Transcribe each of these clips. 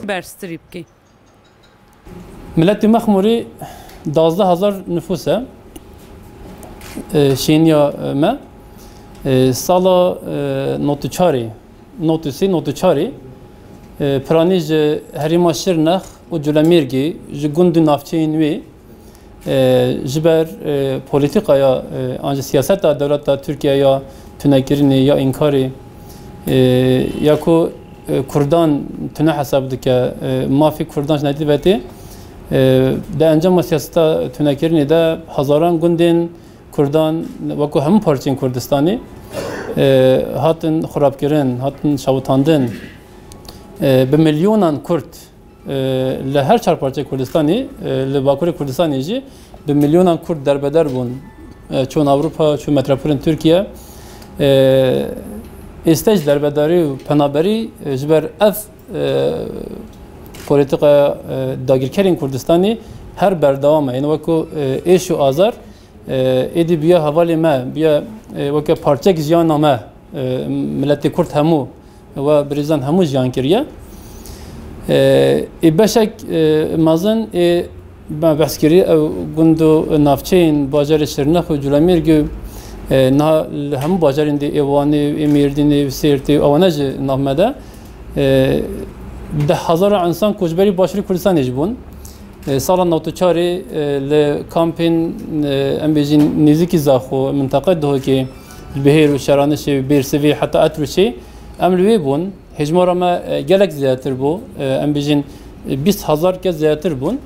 برستریب ملت مخموری 12,000 نفوسه شینیا ما سالا نوتچاری پرانیج هریما شرنخ و جلمیرگی جگوند نافچین وی جبر پولیتیکا یا آنج سیاست دولت ترکیه یا تنکرینی یا انکاری یا کو کردان تنه حساب دکه مافی کردانش ندید بهتی در انجام سیاست تنکرینی ده هزاران گوندین کردان وکو همه پارچین کردستانی هاتن خرابکرین هاتن شوتاندن به میلیونان کرد لهر چهار پارچه کردستانی لباکور کردستانی جی به میلیونان کرد دربدر بون چون اروپا چون متروپولین ترکیه استج دربداری و پنابری جبر اف پولیتیکا داگیرکرین کردستانی هر بردوامه این وکو ایش و آزار ایدی بیا حوالی ما بیا وکو پارچه زیان ما ملت کرد همو و بریزان همو زیان کریه بشک مازن ما بحث کری او گندو نافچین باجر شرنخ و جلمیرگو نه همو باجرین دی ایوانی امیردینی سیرتی آوانج نامده ده هزار انسان کوچبری باشری کردستان اجبون سال 94 ل کامپین امبیجین نزدیکی زاخو منطقه ده که بهیر و شرانش بیرسوی حتی اتروشی امروی بون هجمارا ما گلک زیادتر بو امبیجین 20,000 که زیادتر بون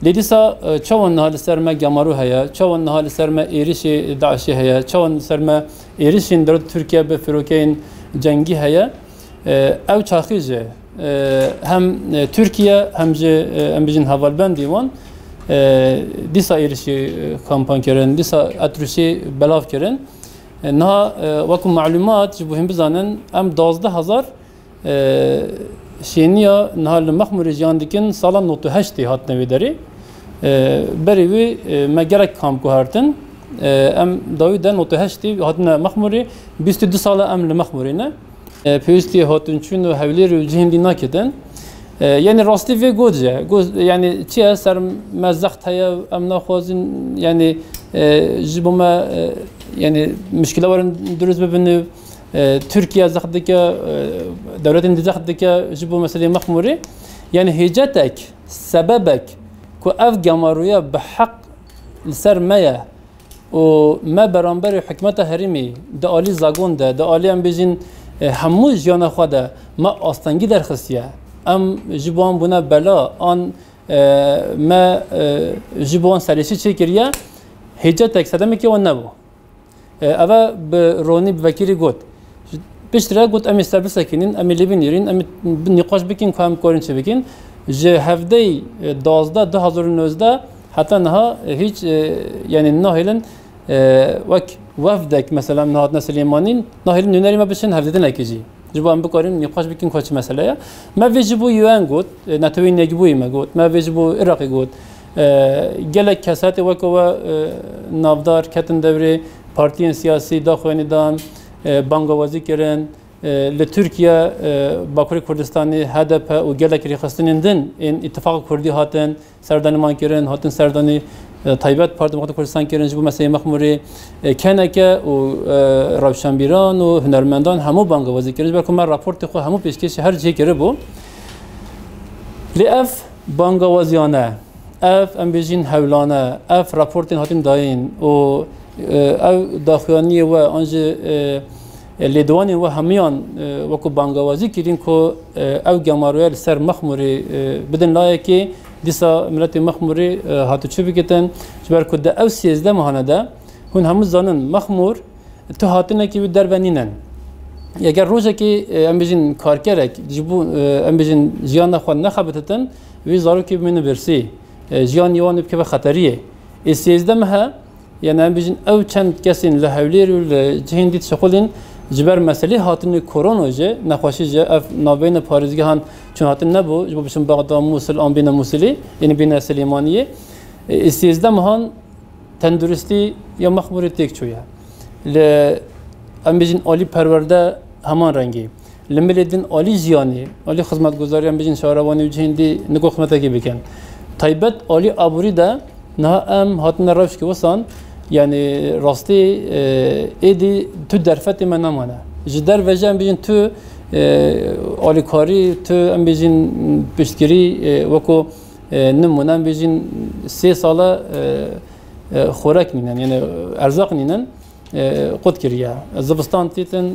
لیدیسا چون نهال سرما گمارو هیا چون نهال سرما ایریش داعشی هیا چون سرما ایریشین در ترکیه به فروکین جنگی هیا او چاخیجه هم ترکیه هم جه امبیجین حوالبندی وان دیسا ایریشی کامپان کردن دیسا اتروشی بلاف کردن نه وکم معلومات جبوهم بزنن ام 12,000 شینیا نهال مخمور جان دیکن سال 98 هات نویداری بریوی مگرک کام کوهرتن ام داوی دن 98 هات مخموری 22 سال ام مخمورینه پیوستی هاتون چون و حولی رو جهندی نکردن یعنی راستی و گوجه یعنی چیه سر مزخت هیا ام نخوازین یعنی جبوما یعنی مشکل وارن درست ببینه ترکیه زخدی که دولتین زخدی که جبو مسئله مخموری یعنی هجتک سببک که اف جمارویا به حق سر مایه و ما برانبر حکمت هریمی دالی زاگون ده دالی ام بیجین همو جیان خواده ما آستانگی در خصیه ام جبوان بنا بلا آن ما جبوان سریشی چه کریه هجتک سدمی که ون نبو اوه به رونی بوکیری گفت پیشتره گفت امی سربیس کنین امی لیبین یرین امی نقاش بکن که هم کارین چه بکن جه هفته 2019 حتی نه هیچ یعنی نه هیلن وک وفدک مثلا نهاد نسلیمانین نه هیلن نونری ما بشن هفته نکیجی جبو هم بکارین نقاش بکن که چه مسئله یا ما ویجبو یوان گفت نتوین نگبوی ما گفت ما ویجبو عراقی گفت گلک کسات وکو نافدار کتن دوره پارتیان سیاسی داخلی دان بانگوازی کردن لترکیه باکوری کردستانی هدف و گلک ریخستنین دن این اتفاق کردی هاتن سردانی مان کردن هاتن سردانی تایبت پارت مقدم کردستان کردن جبو مسئله مخموری کنکه و روشنبیران و هنرمندان همو بانگوازی کردن برای من راپورت خو همو پیشکش هر چی کرده بو لیاف بانگوازیانه اف ام بیجین هولانه اف راپورتین هاتیم داین و او داخلانی و آنج لیدوانی و همیان وکو بانگوازی کردین که او جمارویل سر مخموری بدن لایه که دیسا ملت مخموری هاتو چوبی کتن جبر که او 13 ماهانه ده هون همو زانن مخمور تو هاتنه که در بنینن اگر روزه که ام بیجین کارکرک جبو ام بیجین جیان نخوان نخبتتن وی زارو که بمینه برسی جیان یوان بکه خطریه 13 ماه یعنی ام بیجین او چند کسین لحولیر و جهندیت شغلین جبر مسئله هاتن کرونا جه نخواشی جه اف نابین پارزگاهان چون هاتن نبو جبو بشن بغداد موصل آن بین موصلی یعنی بین سلیمانیه 13 ماهان تندرستی یا مخموری تک چویه ل ام بیجین عالی پرورده همان رنگی لملدن عالی جیانی عالی خدمتگزاریان بجن شهروانی و جهندی نگو خدمت کی بکن تایبت عالی آبوری ده نه ام هاتن روش که وسان yani rastı edi tu derfet mi namana. Jder vecem bijin tu alikari tu em bijin piştgiri veko numunan bijin 3 sala خوراک نینن یعنی ارزاق نینن قد کریه زبستان تیتن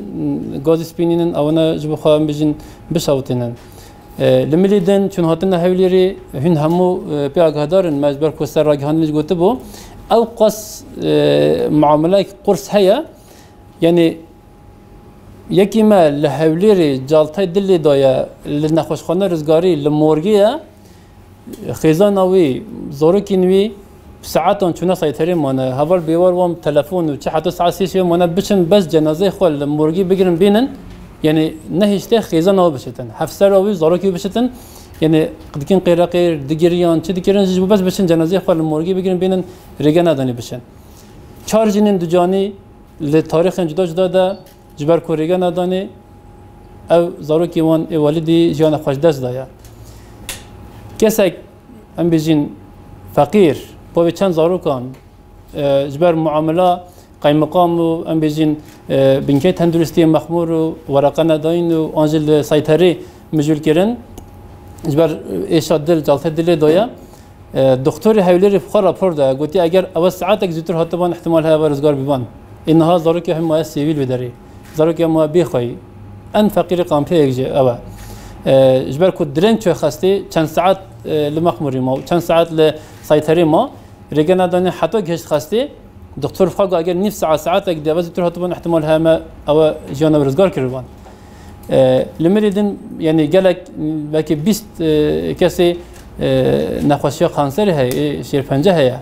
گازی سپینینن اونا جبو خواهم بجین بشاوتینن لملیدن چون هاتن هولیری هن همو پیاگهدارن مجبر کوستر راگهان لیج گوته بو او قص معامله قرص هيا يعني یکی ما لهولیری جالتای دلی دایا لنخوشخانه رزگاری لمورگیه خیزان اوی زورکینوی ساعتان چونه سایتری مانه هوال بیوار وام تلفن و چه حتی ساعت سیسی مانه بچن بس جنازه خال لمورگی بگیرن بینن يعني نهيشته خيزان أو بشتن حفسر أو زاروكي بشتن يعني قد كان قيراقير دقيريان شد كيرن جيبو بس بشن جنازة خال المورجي بيجرن بينن رجعنا داني بشن چارجينن دجاني لتاريخ جدا جدا ده جبر كوريجانا داني أو زاروكي وان والدي جانا خوش دست دايا كسك أم بيجين فقير بو چند زاروكان جبر معاملة قایم مقام و ام بیشین بنکه تندرستی مخمور و ورقه نداین و آنجل سایتری مجول کردن جبر ایشاد دل جالت دل دایا دکتر حویلی فخر راپور داد گویی اگر اول ساعت اگزیتر حتی بان احتمال های ورزگار بیان اینها زاروکی هم مایه سیویل بداری زاروکی هم مایه بیخوایی ان فقیر قامپی اگجی اوا جبر کد درنگ چه خسته چند ساعت لمخموری ما چند ساعت لسایتری ما رجعنا دانی حتی گشت خسته دكتور فاقو اگر نيف ساعات اگر دوازي تروح طبعا احتمال هما او جانا برزقار كربان لمريدن يعني قالك باكي بيست كاسي نخوشي خانسر هي شير پنجه هي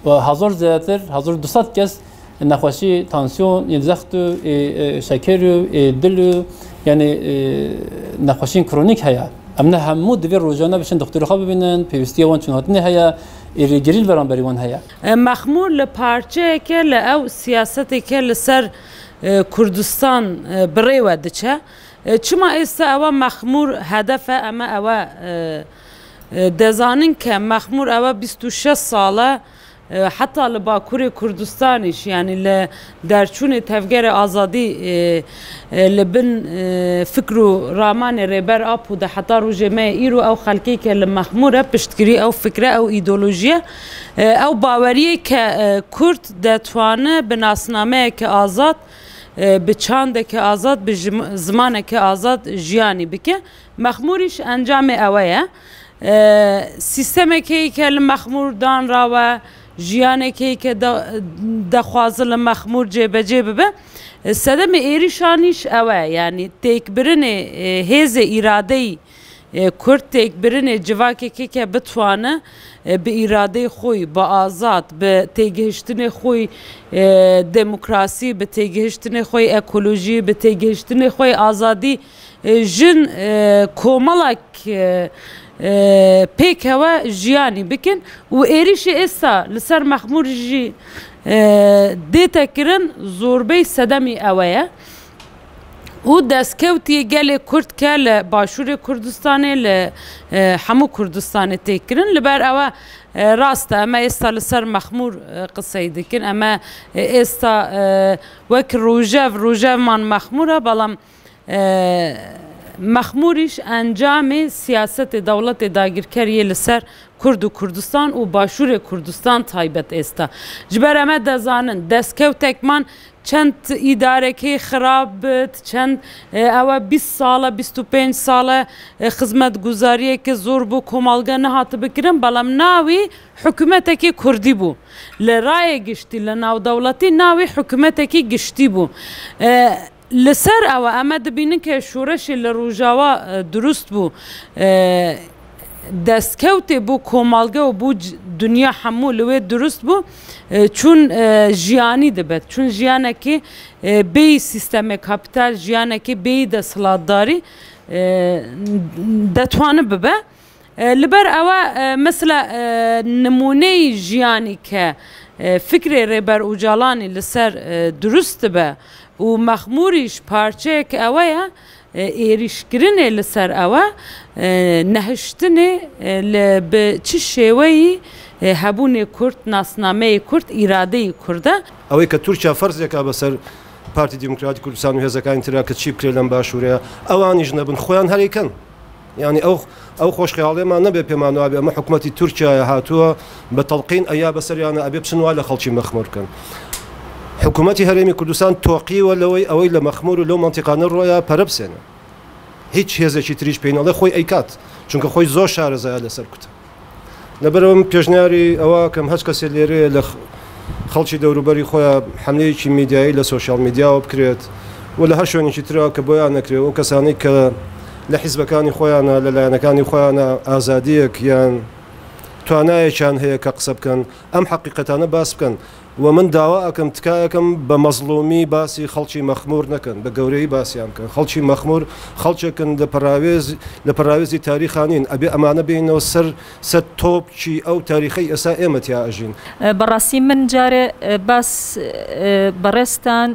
وهزار زياتر هزار 200 كاس نخوشي تانسيون ينزختو شكرو دلو يعني نخوشين كرونيك هي امنا همو دبير روجانا بشن دكتور خواب ببینن پیوستی وان چون هاتنه هيا ایرگیریل برام بریوان هيا مخمور لپارچه که لأو سیاست که لسر کردستان بریوه دچه چما ایستا اوا مخمور هدفه اما اوا دزانین که مخمور اوا 26 ساله حتی لباکور کردستانیش یعنی لدرچون تفگر آزادی لبن فکر و رامان ریبر آب و ده حتی روجمه ایرو او خلقی که لمخموره پشتگیری او فکره او ایدولوژیه او باوریه که کرد دتوانه بناسنامه که آزاد به چانده که آزاد به زمانه که آزاد جیانی بکه مخموریش انجام اوه سیستمی که لمخمور دان راوه جیانه که دخوازل مخمور جبه جبه به سدم ایریشانیش اوه یعنی تکبرن هز ایراده کرد تکبرن جواکی که بتوانه به ایراده خوی با آزاد به تگهشتن خوی دموکراسی به تگهشتن خوی اکولوژی به تگهشتن خوی آزادی جن کوملک پیک هوا جیانی بکن و ایریش استا لسر مخمور جی دیتا کرن زوربی صدمی اوه و دستکوتی گل کرد که لباشور کردستانه لحمو کردستانه تکرن لبر اوه راسته اما استا لسر مخمور قصه دکن اما استا وک روژاو من مخموره بلام مخموریش انجام سیاست دولت داگیرکاری لسر کرد و کردستان و باشور کردستان تایبت استا جبر اما دزانن دستکوتک من چند اداره که خراب بد چند او 20 ساله 25 ساله خدمت گزاریه که زور بو کمالگه نهات بکرن بلام ناوی حکومت که کردی بو لرای گشتی لناو دولتی ناوی حکومت که گشتی بو لسر او اما دبینن که شورش لروجاوا درست بو دستکوت بو کمالگه و بو دنیا همو لوی درست بو چون جیانی دبد چون جیانه که بی سیستم کپیتال جیانه که بی دستلاتداری دتوانه ببه لبر اوه مثلا نمونه جیانی که فکر ریبر اوجالانی لسر درست به و مەخموریش پارچەیەک ئەوەیە ئێریشکردنێ لەسەر ئەوە نەهشتنێ بە چ شێوەی هەبوونێ کورد ناسنامەی کورد ئیرادەی کووردە ئەوەی کە تورکیا فەرزێکا بەسەر پارتی دیموکراتی کوردستان و هێزەکانی ترا کە چی بکرێ لەم باشوورەیە ئەوانیش نەبن خۆیان هەریکەن یعنی ئەو خۆشخەیاڵێمان نەبێ پێمانەوە بێ ئەمە حکوومەتی تورکیایە هاتووە بە تەڵقین ئەیا بەسەریانە ئەبێ بچنوا لە خەڵکی مەخموور بکەن حکوومەتی هەرێمی کوردستان تۆقیوە لەوەی ئەوەی لە مەخموور و لەو مەنتیقانە ڕۆیە پەرە بسێنە هیچ هێزێکی تریش پێی نەڵێ خۆی ئەیکات چونکە خۆی زۆر شارەزایە لەسەر کوتە لەبەرەوەم پێشنیاری ئەوە کەم هەچ کەسێ لێرەیە لە خەڵکی دەوروبەری خۆیان حملەیەکی میدیایی لە سۆشیال میدیاوە بکرێت و لە هەر شوێنێکی ترەوە کە بۆیان نەکرێت و کەسانی کە لە حیزبەکانی خۆیانە لە لایەنەکانی خۆیانە ئازادیەک یان توانایەکیان هەیە کە قسە بکەن ئەم حەقیقەتانە باس بکەن و من داوا ئەەکەم تکایەکەم بە مەزڵومی باسی خەڵکی مەخموور نەکەن بە گەورەی باسییان بکەن خەڵکی مەخموور خەڵچێکن لە پەراوێزی تاریخانین ئەبێ ئەمانە بینەوە سەر تۆپچی ئەو تاریخی ئێسا ئێمە تیا ئەژین بەڕاستی من جارێ باس بەڕێستان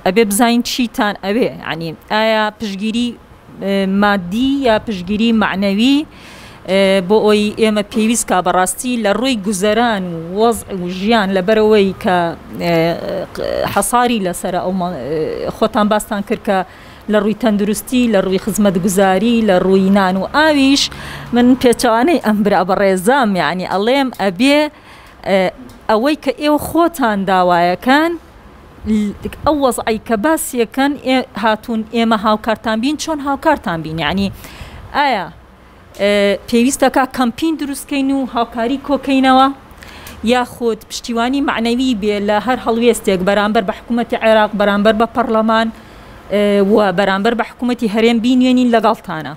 ئەبێ بزین چیتان ئەوێ عنی ئایا پشگیری مادی یا پشگیری معنەوی بۆ ئەوی ئێمە پێویست کا بەڕاستی لە ڕووی گوزەران وەزع و ژیان لەبەرەوەی کە حەساری لەسرە ئەو خۆتان باستان کرد کە لە ڕووی تەندروستی لە ڕووی خزمەت گوزاری لە ڕووی نان و ئاویش من پێچوانەی ئەم برا بەڕێزام یعنی ئەڵێم ئەبێ ئەوەی کە ئێوە خۆتان داوایەکان ئەو وەزعی کە باسیەکەن هاتوون ئێمە هاوکارتان بین چۆن هاوکارتان بین یعنی ئایا پێویستەکە کەمپین دروستکەین و هاوکاری کۆکەینەوە یاخود پشتیوانی معنەوی بێ لە هەر هەڵوێستێک بەرامبەر بە حکوومەتی عێراق بەرامبەر بە پەرلەمان و بەرامبەر بە حکوومەتی هەرێم بینوێنین لەگەڵتانە